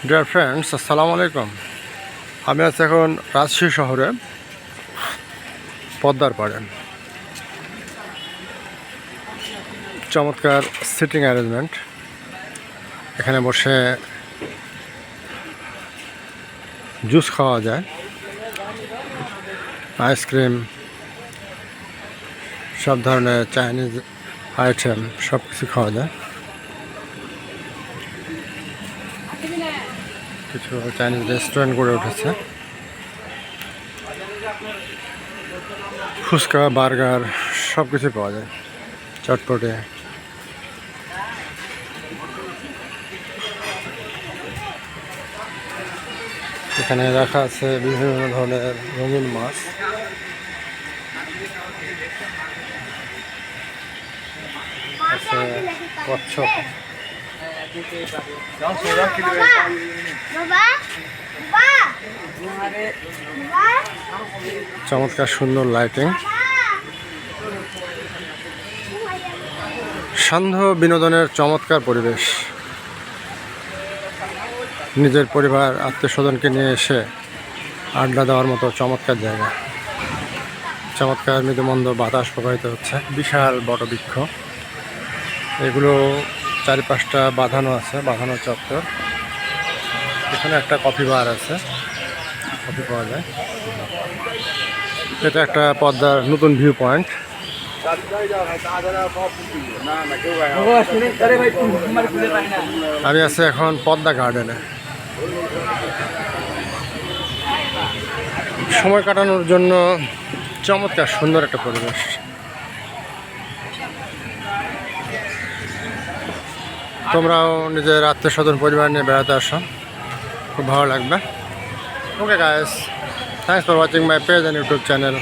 Dear friends, আসসালামু আলাইকুম। আমি আছি এখন রাজশাহী শহরে পদ্মার পাড়ে। চমৎকার সিটিং অ্যারেঞ্জমেন্ট। এখানে বসে জুস খাওয়া যায়, আইসক্রিম, সব ধরনের চাইনিজ আইটেম সব কিছু খাওয়া যায়। কিছু চাইনিজ রেস্টুরেন্ট গড়ে উঠেছে। ফুচকা, বার্গার সব কিছু পাওয়া যায়, চটপটে। এখানে রাখা আছে বিভিন্ন ধরনের রঙিন মাছ। আছে কচ্ছপ। চমৎকার সুন্দর লাইটিং, সান্ধ্য বিনোদনের চমৎকার পরিবেশ। নিজের পরিবার, আত্মীয় স্বজনকে নিয়ে এসে আড্ডা দেওয়ার মতো চমৎকার জায়গা। চমৎকার মৃদুমন্দ বাতাস প্রবাহিত হচ্ছে। বিশাল বটবৃক্ষ, এগুলো চারিপাশটা বাঁধানো আছে, বাঁধানো চত্বর। এখানে একটা কফি বার আছে, কফি পাওয়া যায়। এটা একটা পদ্মার নতুন ভিউ পয়েন্ট। আমি আছি এখন পদ্মা গার্ডেনে। সময় কাটানোর জন্য চমৎকার সুন্দর একটা পরিবেশ। তোমরাও নিজের আত্মীয় স্বজন পরিবার নিয়ে বেড়াতে আসো, খুব ভালো লাগবে। Okay guys, thanks for watching my page and YouTube channel.